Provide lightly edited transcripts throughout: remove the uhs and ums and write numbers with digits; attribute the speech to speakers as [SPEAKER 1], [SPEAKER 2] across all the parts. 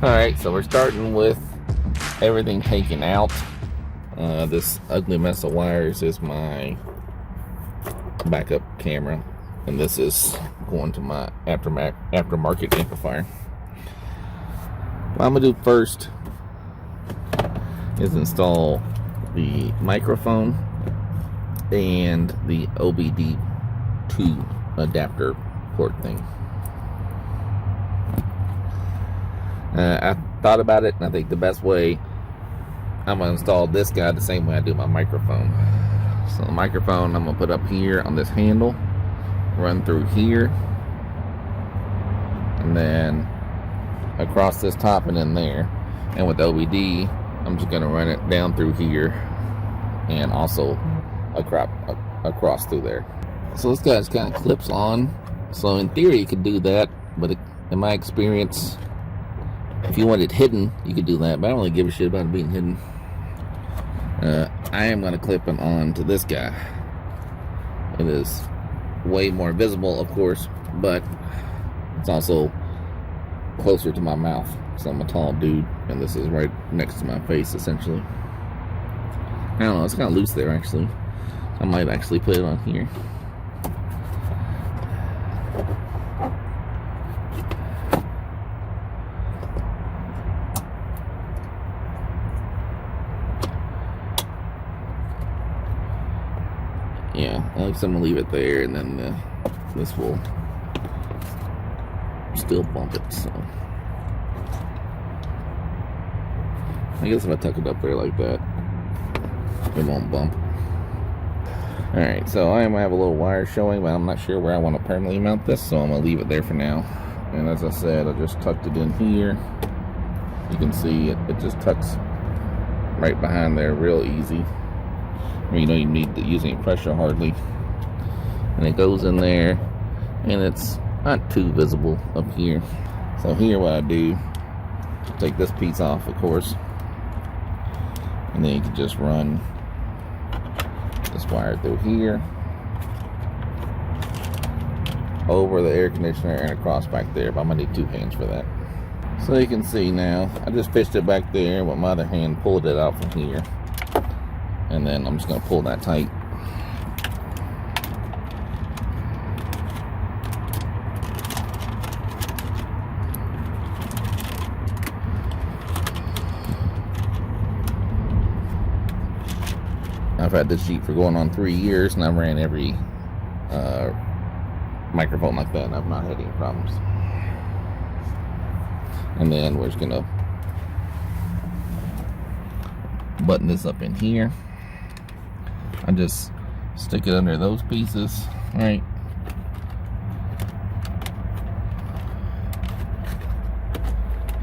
[SPEAKER 1] Alright, so we're starting with everything taken out. This ugly mess of wires is my backup camera, and this is going to my aftermarket amplifier. What I'm going to do first is install the microphone and the OBD2 adapter port thing. I thought about it, and I think the best way, I'm going to install this guy the same way I do my microphone. So the microphone I'm going to put up here on this handle, run through here, and then across this top and in there. And with OBD, I'm just going to run it down through here and also across through there. So this guy just kind of clips on. So in theory you could do that, but in my experience, if you want it hidden, you could do that, but I don't really give a shit about it being hidden. I am going to clip it on to this guy. It is way more visible, of course, but it's also closer to my mouth. So I'm a tall dude, and this is right next to my face, essentially. I don't know, it's kind of loose there, actually. I might actually put it on here. Yeah, I'm gonna leave it there, and then this will still bump it. So I guess if I tuck it up there like that, it won't bump. Alright, so I might have a little wire showing, but I'm not sure where I want to permanently mount this, so I'm gonna leave it there for now. And as I said, I just tucked it in here. You can see it just tucks right behind there, real easy. You know, you need to use any pressure hardly, and it goes in there, and it's not too visible up here. So here what I do, take this piece off, of course, and then you can just run this wire through here, over the air conditioner, and across back there, but I'm gonna need two hands for that. So you can see now, I just fished it back there with my other hand, pulled it out from here. And then I'm just going to pull that tight. I've had this Jeep for going on 3 years, and I've ran every microphone like that, and I've not had any problems. And then we're just going to button this up in here. I just stick it under those pieces, right?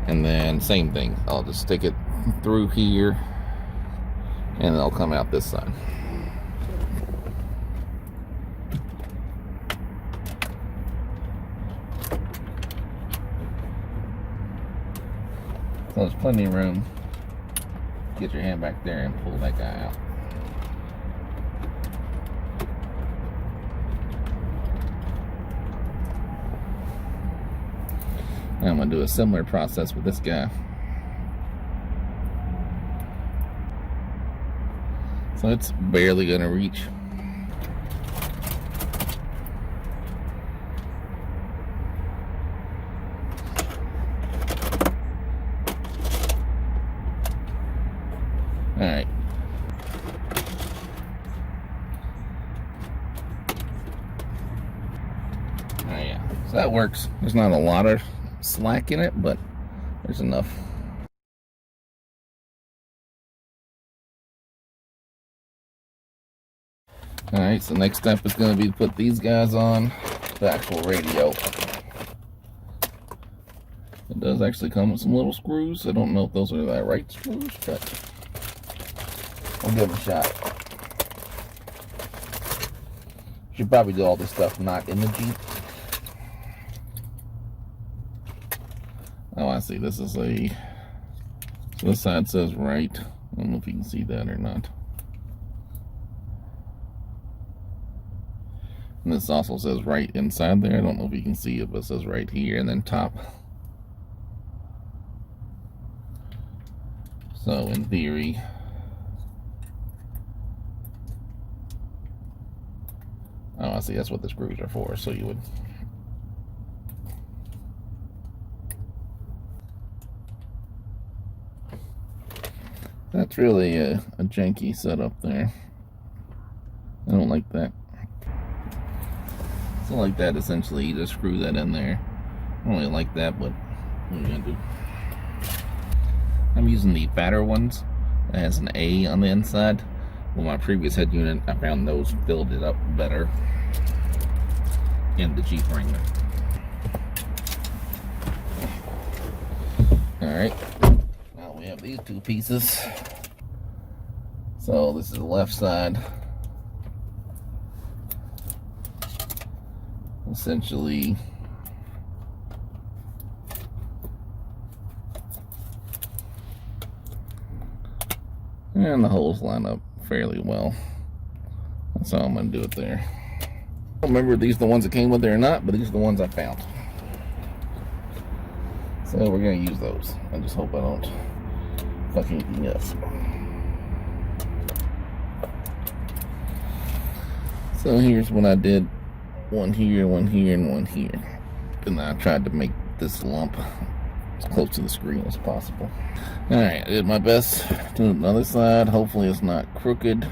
[SPEAKER 1] And then same thing, I'll just stick it through here, and it'll come out this side. So there's plenty of room. Get your hand back there and pull that guy out. I'm going to do a similar process with this guy. So it's barely going to reach. Alright. Yeah. So that works. There's not a lot of slack in it, but there's enough. Alright, so next step is going to be to put these guys on the actual radio. It does actually come with some little screws. I don't know if those are the right screws, but we'll give them a shot. Should probably do all this stuff not in the Jeep. Oh, I see. This is a... So this side says right. I don't know if you can see that or not. And this also says right inside there. I don't know if you can see it, but it says right here and then top. So in theory, oh, I see, that's what the screws are for. So you would, that's really a janky setup there. I don't like that. So like that, essentially, you just screw that in there. I don't really like that, but what are you gonna do? I'm using the fatter ones that has an A on the inside. With my previous head unit, I found those filled it up better in the Jeep Wrangler. Alright, now we have these two pieces. So this is the left side. Essentially, and the holes line up fairly well. That's how I'm going to do it there. I don't remember if these are the ones that came with it or not, but these are the ones I found. So we're going to use those. I just hope I don't fuck anything up. So here's what I did. One here, and one here. And I tried to make this lump as close to the screen as possible. Alright, I did my best to the other side. Hopefully it's not crooked.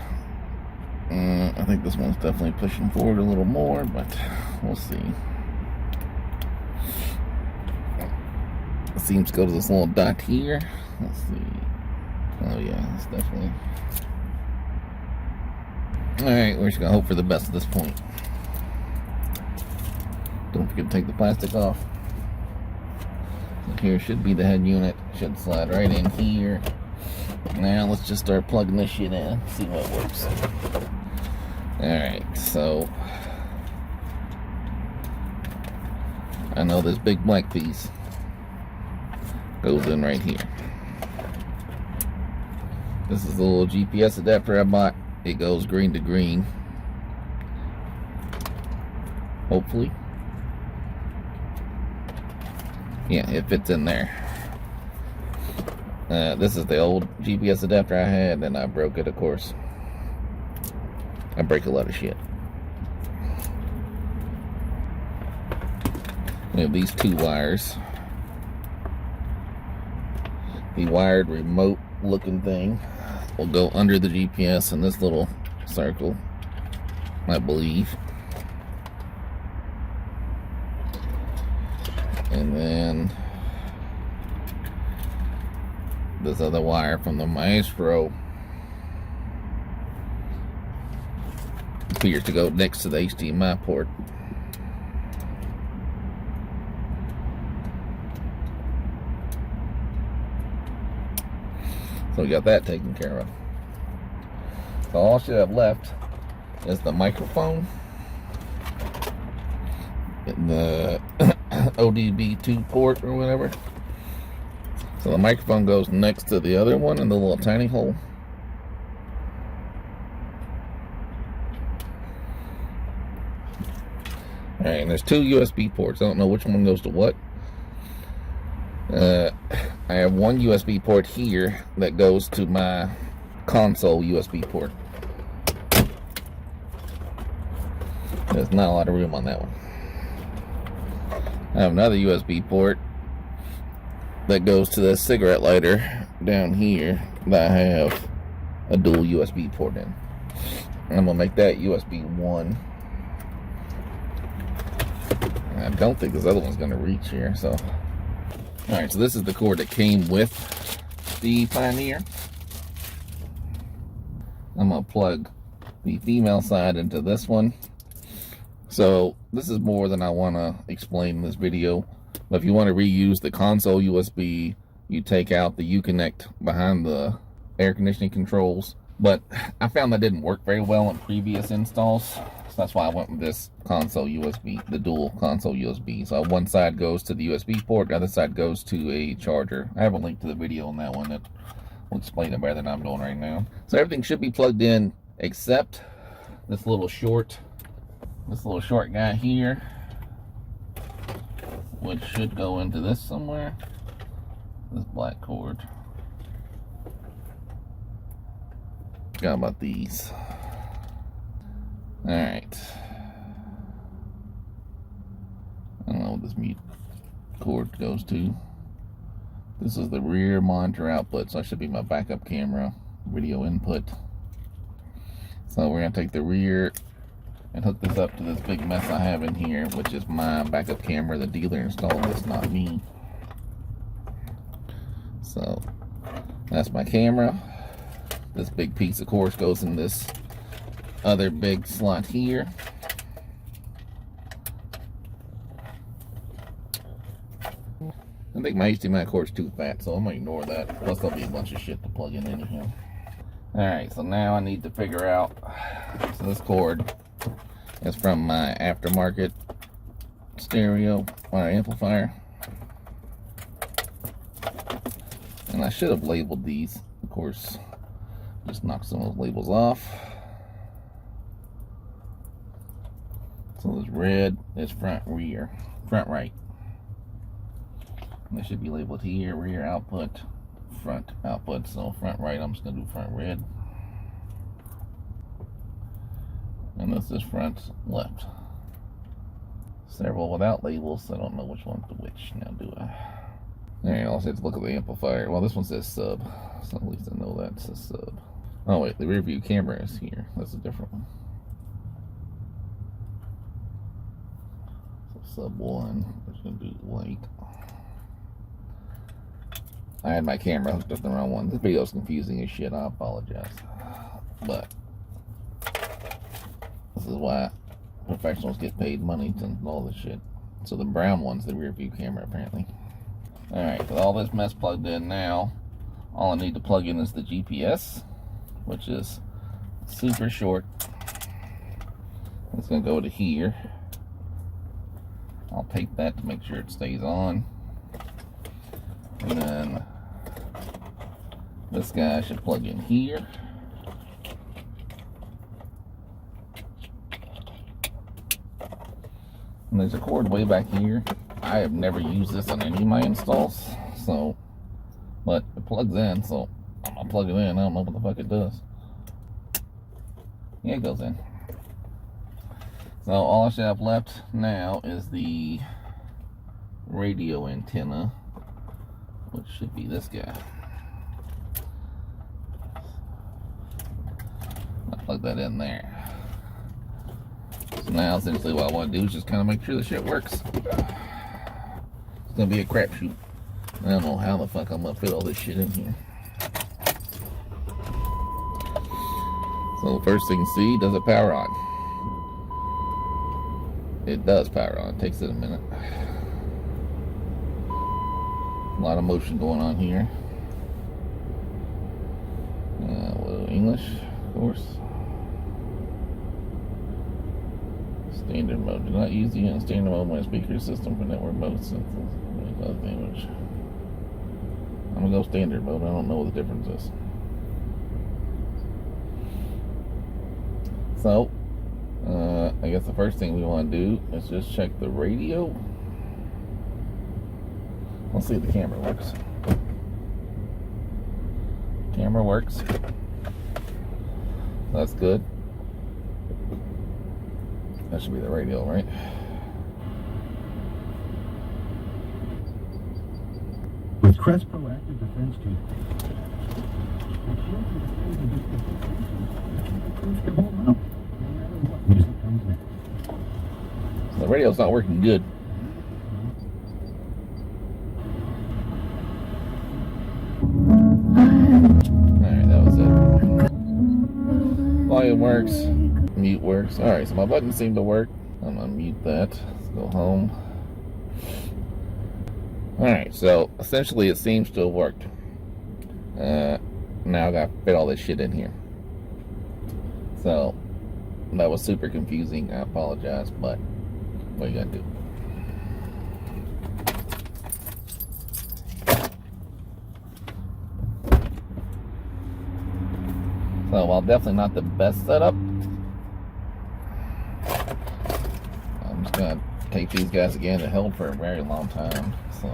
[SPEAKER 1] I think this one's definitely pushing forward a little more, but we'll see. It seems to go to this little dot here. Let's see. Oh yeah, it's definitely... Alright, we're just gonna hope for the best at this point. Don't forget to take the plastic off. So here should be the head unit. Should slide right in here. Now let's just start plugging this shit in. See what works. Alright, so I know this big black piece goes in right here. This is the little GPS adapter I bought. It goes green to green. Hopefully. Yeah, it fits in there. This is the old GPS adapter I had, and I broke it, of course. I break a lot of shit. We have these two wires. The wired remote looking thing will go under the GPS in this little circle, I believe. And then this other wire from the Maestro appears to go next to the HDMI port. So we got that taken care of. So all I should have left is the microphone and the ODB2 port or whatever. So the microphone goes next to the other one in the little tiny hole. Alright, and there's two USB ports. I don't know which one goes to what. I have one USB port here that goes to my console USB port. There's not a lot of room on that one. I have another USB port that goes to the cigarette lighter down here that I have a dual USB port in. I'm gonna make that USB 1. I don't think this other one's gonna reach here, so. Alright, so this is the cord that came with the Pioneer. I'm gonna plug the female side into this one. So this is more than I want to explain in this video, but if you want to reuse the console USB, you take out the Uconnect behind the air conditioning controls. But I found that didn't work very well in previous installs, so that's why I went with this console USB, the dual console USB. So one side goes to the USB port, the other side goes to a charger. I have a link to the video on that one that will explain it better than I'm doing right now. So everything should be plugged in except this little short guy here, which should go into this somewhere. This black cord. forgot about these. Alright. I don't know what this mute cord goes to. This is the rear monitor output, so that should be my backup camera video input. So we're going to take the rear and hook this up to this big mess I have in here, which is my backup camera. The dealer installed this, not me. So that's my camera. This big piece, of course, goes in this other big slot here. I think my HDMI cord is too fat, so I'm going to ignore that. Plus, there'll be a bunch of shit to plug in anyhow. Alright, so now I need to figure out. So this cord is from my Aftermarket stereo or amplifier. And I should have labeled these. Of course, just knock some of those labels off. So this red is front right. And they should be labeled here, rear output, front output. So front right, I'm just gonna do front red. And this is front left. Several without labels, so I don't know which one's the which. Now do I? Alright, I'll have to look at the amplifier. Well, this one says sub, so at least I know that's a sub. Oh wait, the rear view camera is here. That's a different one. So sub 1, it's gonna be white. I had my camera hooked up the wrong one. This video is confusing as shit. I apologize. But this is why professionals get paid money to all this shit. So the brown one's the rear view camera, apparently. Alright, with all this mess plugged in now, all I need to plug in is the GPS, which is super short. It's going to go to here. I'll tape that to make sure it stays on. And then this guy should plug in here. And there's a cord way back here. I have never used this on any of my installs, so, but it plugs in, so I'm gonna plug it in. I don't know what the fuck it does. Yeah, it goes in. So all I should have left now is the radio antenna, which should be this guy. I'll plug that in there. So now essentially what I want to do is just kind of make sure the shit works. It's going to be a crapshoot. I don't know how the fuck I'm going to fit all this shit in here. So the first thing, see, does it power on? It does power on. It takes it a minute. A lot of motion going on here. Well, English, of course. Standard mode. Do not use the standard mode when a speaker system for network mode since it does damage. I'm gonna go standard mode. I don't know what the difference is. So, I guess the first thing we want to do is just check the radio. Let's see if the camera works. Camera works. That's good. That should be the radio, right?
[SPEAKER 2] With Crest Proactive Defense Team.
[SPEAKER 1] So the radio's not working good. Alright, that was it. Volume works. Mute works. Alright, so my buttons seem to work. I'm gonna mute that. Let's go home. Alright, so essentially it seems to have worked. Now I gotta fit all this shit in here. So that was super confusing. I apologize, but what are you gonna do? So while definitely not the best setup, I'm just gonna take these guys again to held for a very long time. So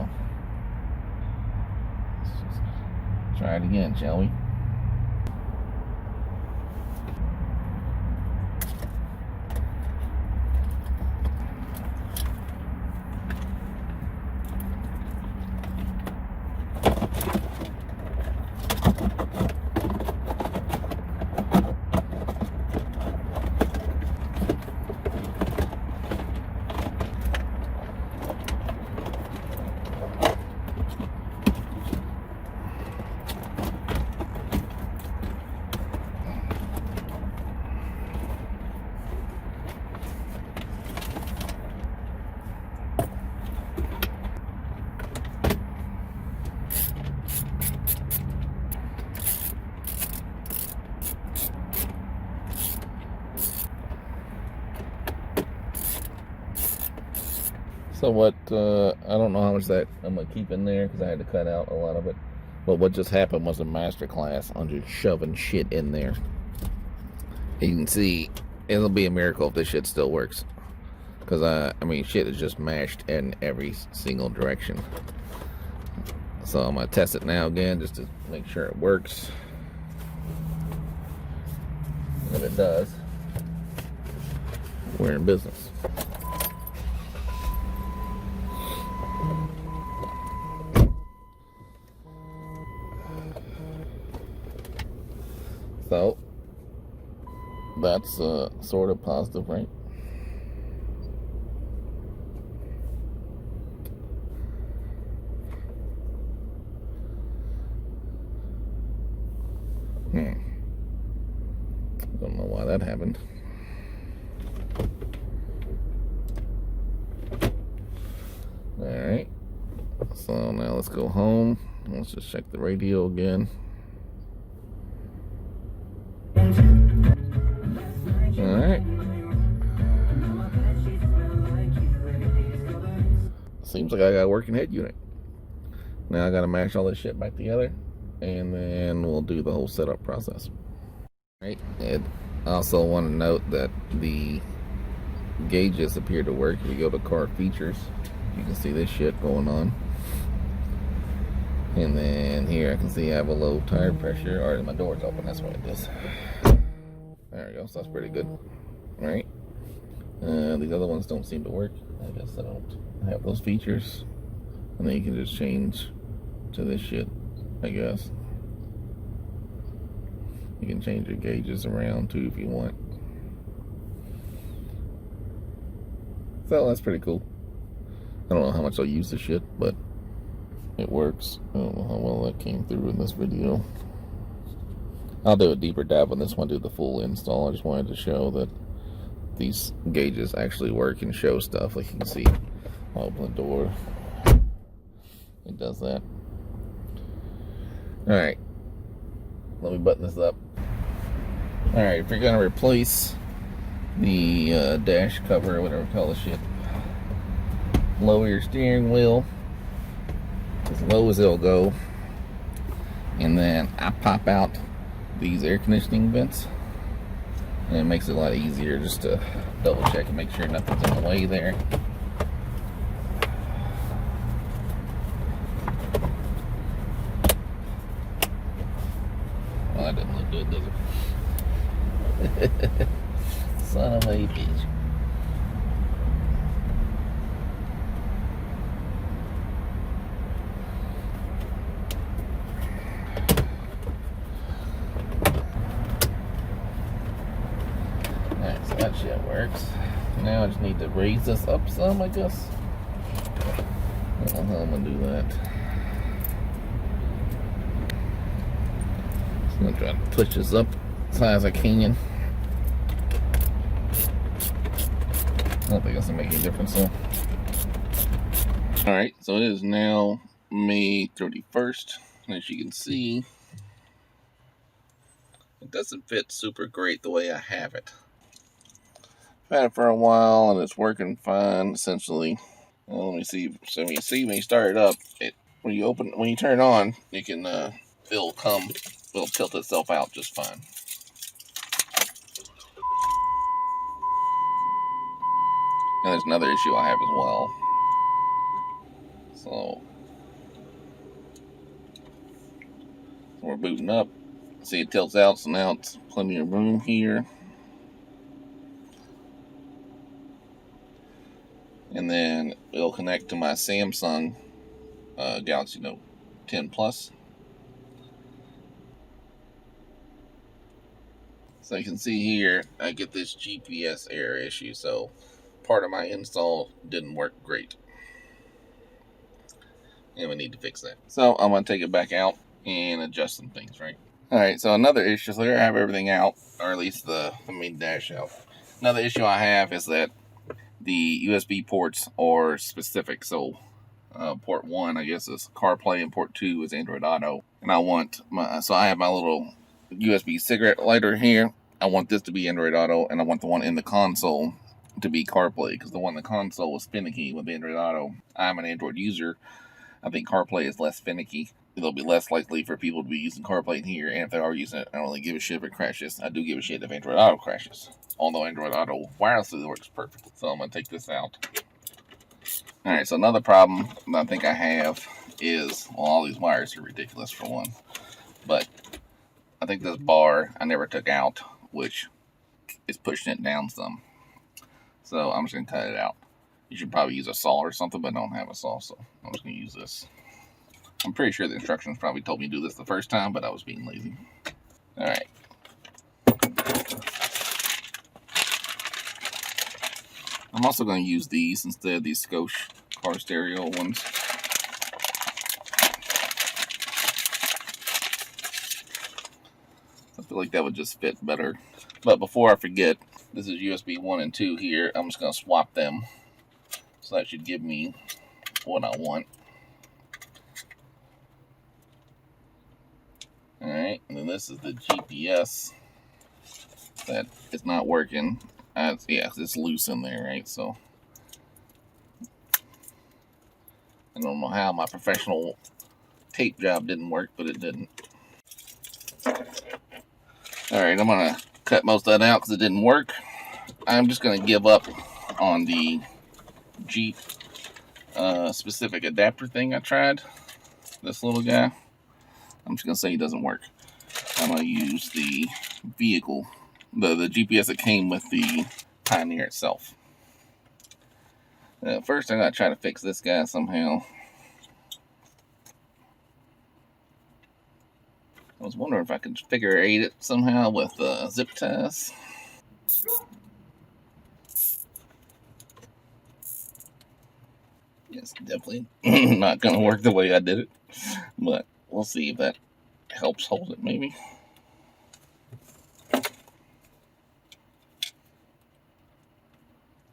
[SPEAKER 1] let's just try it again, shall we? So what, I don't know how much that I'm going to keep in there because I had to cut out a lot of it. But what just happened was a master class on just shoving shit in there. You can see, it'll be a miracle if this shit still works. Because, I mean, shit is just mashed in every single direction. So I'm going to test it now again just to make sure it works. If it does, we're in business. So, that's sort of positive, right? Don't know why that happened. Alright. So now let's go home. Let's just check the radio again. Alright. Seems like I got a working head unit. Now I gotta mash all this shit back together, and then we'll do the whole setup process. Right. And I also want to note that the gauges appear to work. If you go to car features, you can see this shit going on. And then here I can see I have a low tire pressure. Alright, my door's open, that's what it is. There we go, so that's pretty good. Alright. These other ones don't seem to work. I guess I don't have those features. And then you can just change to this shit, I guess. You can change your gauges around too if you want. So that's pretty cool. I don't know how much I'll use this shit, but it works. I don't know how well that came through in this video. I'll do a deeper dive on this one, do the full install. I just wanted to show that these gauges actually work and show stuff. Like you can see, I'll open the door. It does that. Alright. Let me button this up. Alright, if you're going to replace the dash cover, or whatever you call this shit, lower your steering wheel as low as it'll go, and then I pop out these air conditioning vents, and it makes it a lot easier just to double check and make sure nothing's in the way there. Well, that didn't look good, does it? Son of a bitch. Alright, so that shit works. Now I just need to raise this up some, I guess. I don't know how I'm gonna do that. So I'm gonna try to push this up as high as I can. I don't think that's gonna make any difference though. Alright, so it is now May 31st. And as you can see, it doesn't fit super great the way I have it. I've had it for a while and it's working fine essentially. Well, let me see. So you see when you start it up, when you turn it on, you can it'll tilt itself out just fine. And there's another issue I have as well. So we're booting up. See, it tilts out, so now it's plenty of room here. And then it'll connect to my Samsung Galaxy Note 10 Plus. So you can see here, I get this GPS error issue, so part of my install didn't work great. And we need to fix that. So I'm going to take it back out and adjust some things, right? Alright, so another issue, so here I have everything out, or at least the main dash out. Another issue I have is that the USB ports are specific, so port 1, I guess, is CarPlay, and port 2 is Android Auto. And I want so I have my little USB cigarette lighter here. I want this to be Android Auto, and I want the one in the console to be CarPlay, because the one in the console was finicky with Android Auto. I'm an Android user. I think CarPlay is less finicky. It'll be less likely for people to be using CarPlay in here, and if they are using it, I don't really give a shit if it crashes. I do give a shit if Android Auto crashes. Although Android Auto wirelessly works perfect. So I'm going to take this out. Alright, so another problem that I think I have is, well, all these wires are ridiculous for one. But I think this bar I never took out, which is pushing it down some. So I'm just going to cut it out. You should probably use a saw or something, but I don't have a saw, so I'm just going to use this. I'm pretty sure the instructions probably told me to do this the first time, but I was being lazy. Alright. I'm also going to use these instead of these SCOSCHE car stereo ones. I feel like that would just fit better. But before I forget, this is USB 1 and 2 here. I'm just going to swap them. So that should give me what I want. Alright, and then this is the GPS that is not working. Yeah, it's loose in there, right? So I don't know how my professional tape job didn't work, but it didn't. Alright, I'm going to cut most of that out because it didn't work. I'm just going to give up on the Jeep specific adapter thing I tried. This little guy. I'm just going to say he doesn't work. I'm going to use the vehicle, the GPS that came with the Pioneer itself. First, I got to try to fix this guy somehow. I was wondering if I could figure it somehow with zip ties. It's definitely not going to work the way I did it, but we'll see if that helps hold it, maybe.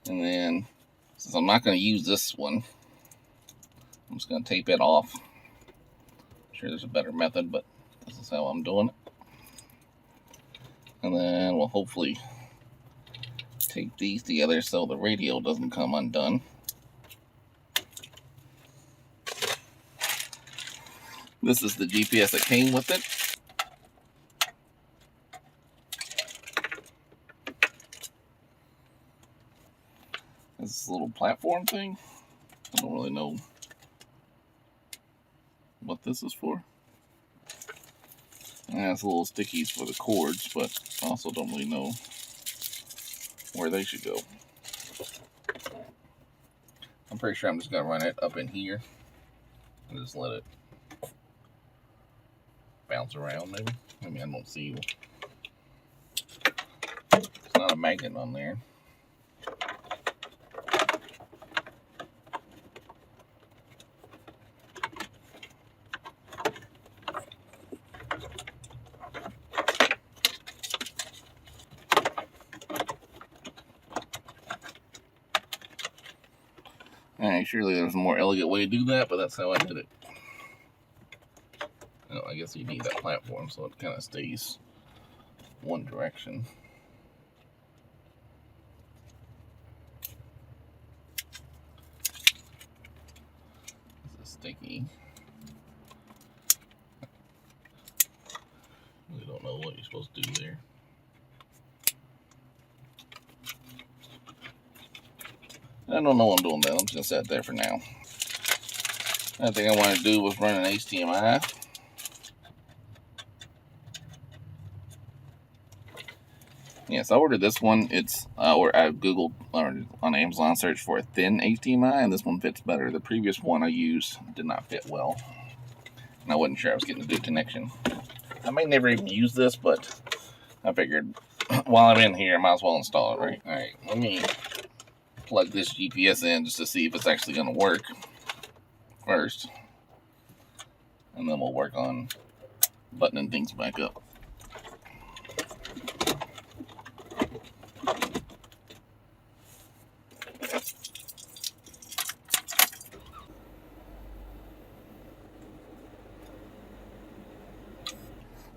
[SPEAKER 1] And then, since I'm not going to use this one, I'm just going to tape it off. I'm sure there's a better method, but this is how I'm doing it. And then we'll hopefully tape these together so the radio doesn't come undone. This is the GPS that came with it. This little platform thing. I don't really know what this is for. It has little stickies for the cords, but I also don't really know where they should go. I'm pretty sure I'm just going to run it up in here and just let it bounce around, maybe. I mean, I don't see. It's not a magnet on there. Alright, surely there's a more elegant way to do that, but that's how I did it. Oh, I guess you need that platform so it kind of stays one direction. This is sticky. Really don't know what you're supposed to do there. I don't know what I'm doing though. I'm just gonna set it there for now. Another thing I wanted to do was run an HDMI. Yes, I ordered this one. It's or I Googled or on Amazon search for a thin HDMI, and this one fits better. The previous one I used did not fit well, and I wasn't sure I was getting a good connection. I may never even use this, but I figured while I'm in here, I might as well install it, right? All right, let me plug this GPS in just to see if it's actually going to work first, and then we'll work on buttoning things back up.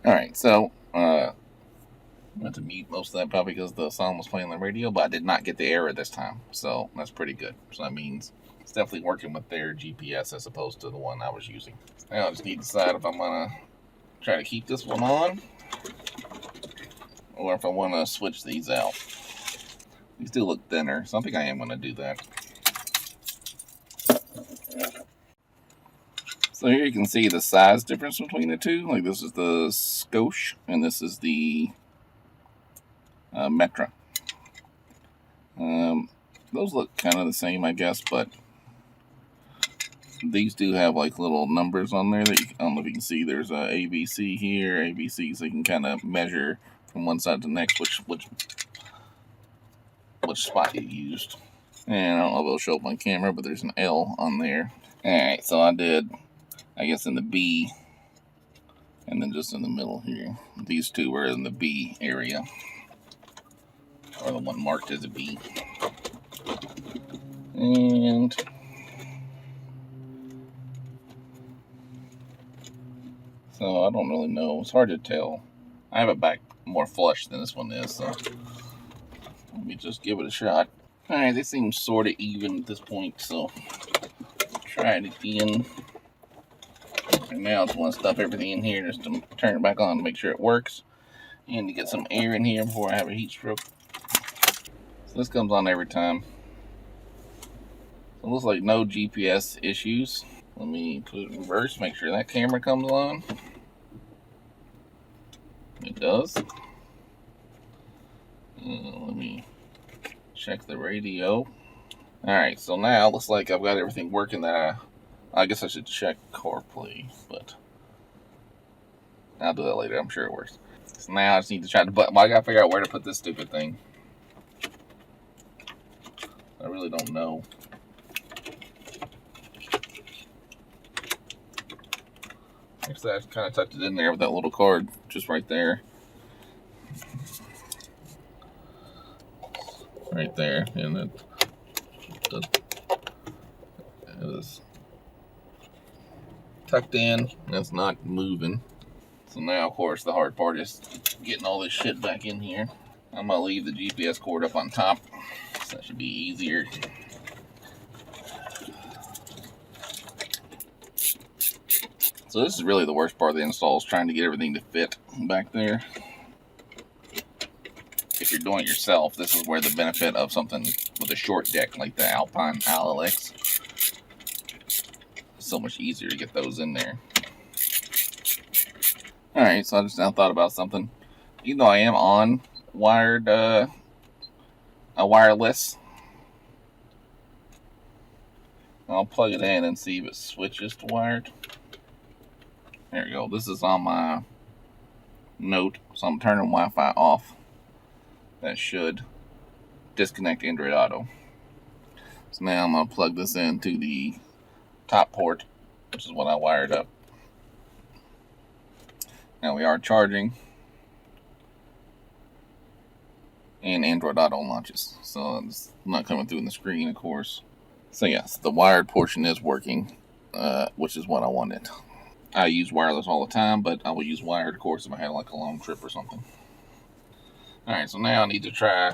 [SPEAKER 1] Alright, so I meant to mute most of that probably because the song was playing on the radio, but I did not get the error this time, so that's pretty good. So that means it's definitely working with their GPS as opposed to the one I was using. Now I just need to decide if I'm gonna try to keep this one on or if I want to switch these out. These do look thinner, so I think I am going to do that. So here you can see the size difference between the two. Like this is the SCOSCHE and this is the Metra. Those look kind of the same, I guess, but these do have like little numbers on there that I don't know if you can see. There's a ABC here, ABC, so you can kind of measure from one side to the next which spot you used. And I don't know if it'll show up on camera, but there's an L on there. Alright, so I did, I guess, in the B, and then just in the middle here. These two were in the B area, or the one marked as a B. And so I don't really know. It's hard to tell. I have it back more flush than this one is, so let me just give it a shot. Alright, they seem sort of even at this point, so try it again. And now I just want to stuff everything in here just to turn it back on to make sure it works. And to get some air in here before I have a heat stroke. So this comes on every time. So it looks like no GPS issues. Let me put it in reverse, make sure that camera comes on. It does. Let me check the radio. Alright, so now it looks like I've got everything working that I guess I should check CarPlay, but I'll do that later. I'm sure it works. So now I just need to try the button. Well, I gotta figure out where to put this stupid thing. I really don't know. Actually, I kind of tucked it in there with that little card, just right there. Right there, and it is tucked in, and it's not moving. So now, of course, the hard part is getting all this shit back in here. I'm gonna leave the GPS cord up on top, so that should be easier. So this is really the worst part of the install, is trying to get everything to fit back there. If you're doing it yourself, this is where the benefit of something with a short deck like the Alpine LLX is so much easier to get those in there. Alright, so I just now thought about something. Even though I am on wired, a wireless, I'll plug it in and see if it switches to wired. There we go. This is on my Note, so I'm turning Wi-Fi off. That should disconnect Android Auto. So now I'm going to plug this into the top port, which is what I wired up. Now we are charging, and Android Auto launches. So it's not coming through in the screen, of course. So yes, the wired portion is working, which is what I wanted. I use wireless all the time, but I would use wired, of course, if I had like a long trip or something. Alright, so now I need to try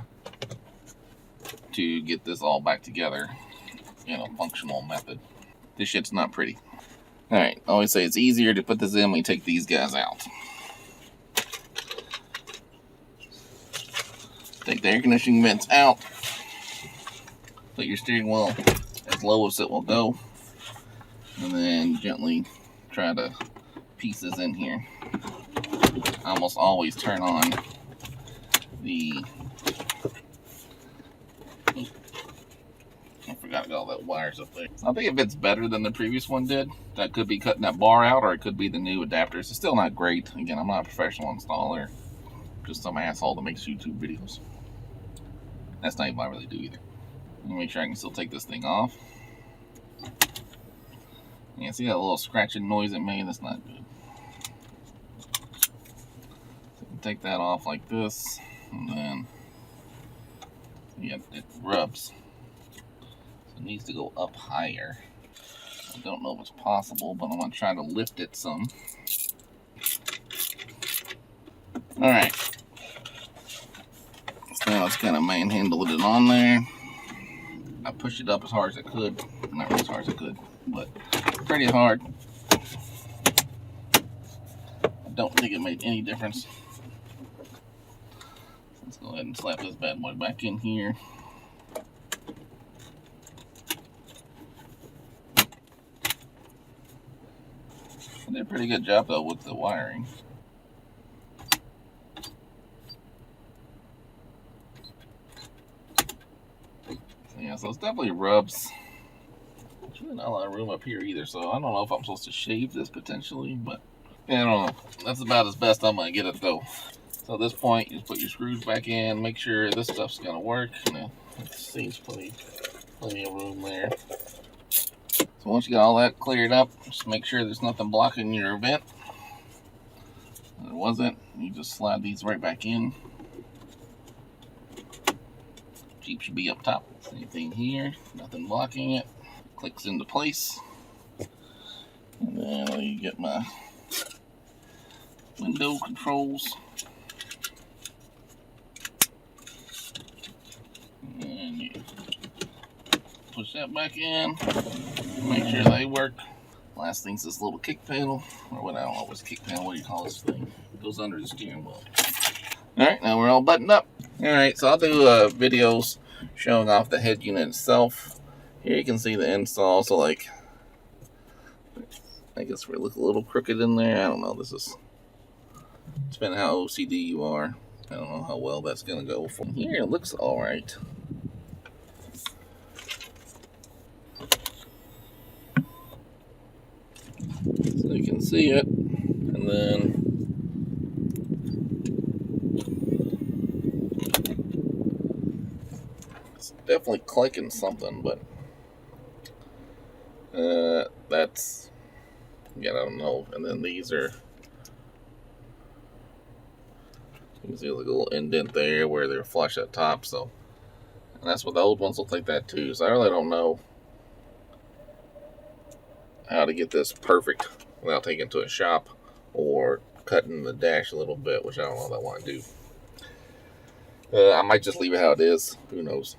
[SPEAKER 1] to get this all back together in a functional method. This shit's not pretty. Alright, I always say it's easier to put this in when you take these guys out. Take the air conditioning vents out. Put your steering wheel as low as it will go. And then gently try to piece this in here. I almost always turn on I forgot about all that wires up there. I think it fits better than the previous one did. That could be cutting that bar out, or it could be the new adapters. It's still not great. Again, I'm not a professional installer. Just some asshole that makes YouTube videos. That's not even what I really do either. Let me make sure I can still take this thing off. Yeah, see that little scratching noise it made? That's not good. So take that off like this, and then yeah, it rubs. So it needs to go up higher. I don't know if it's possible, but I'm gonna try to lift it some. Alright. I was kind of manhandling it on there. I pushed it up as hard as I could. Not really as hard as I could, but pretty hard. I don't think it made any difference. Let's go ahead and slap this bad boy back in here. I did a pretty good job though with the wiring. So yeah, so it's definitely rubs. There's really not a lot of room up here either, so I don't know if I'm supposed to shave this potentially, but yeah, I don't know. That's about as best I'm gonna get it though. So at this point, you just put your screws back in, make sure this stuff's gonna work. And it seems plenty of room there. So once you got all that cleared up, just make sure there's nothing blocking your vent. If there wasn't, you just slide these right back in. Jeep should be up top. Same thing here, nothing blocking it. Clicks into place. And then let me get my window controls. And you push that back in. Make sure they work. Last thing's this little kick panel, or what, I don't know what's kick panel, what do you call this thing? It goes under the steering wheel. Alright, now we're all buttoned up. Alright, so I'll do videos showing off the head unit itself. Here you can see the install, so like, I guess we look a little crooked in there. I don't know, this is, depending on how OCD you are. I don't know how well that's going to go. From here, it looks alright. So you can see it, and then it's definitely clicking something, but that's, yeah, I don't know. And then these are, you can see like a little indent there where they're flush at top, so, and that's what the old ones look like that too. So I really don't know how to get this perfect without taking it to a shop or cutting the dash a little bit, which I don't know what I want to do. I might just leave it how it is, who knows.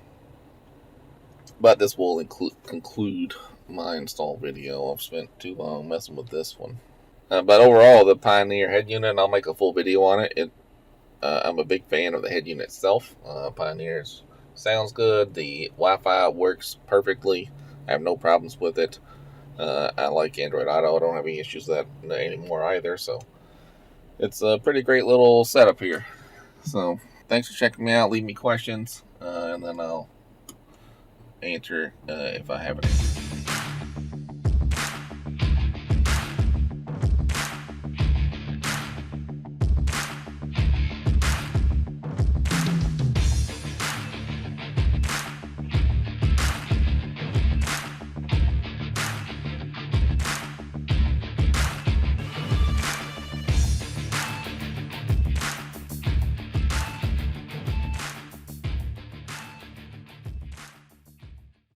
[SPEAKER 1] But this will conclude my install video. I've spent too long messing with this one. But overall, the Pioneer head unit, I'll make a full video on it. I'm a big fan of the head unit itself. Pioneer sounds good. The Wi-Fi works perfectly. I have no problems with it. I like Android Auto. I don't have any issues with that anymore either. So it's a pretty great little setup here. So thanks for checking me out. Leave me questions, and then I'll answer if I have any.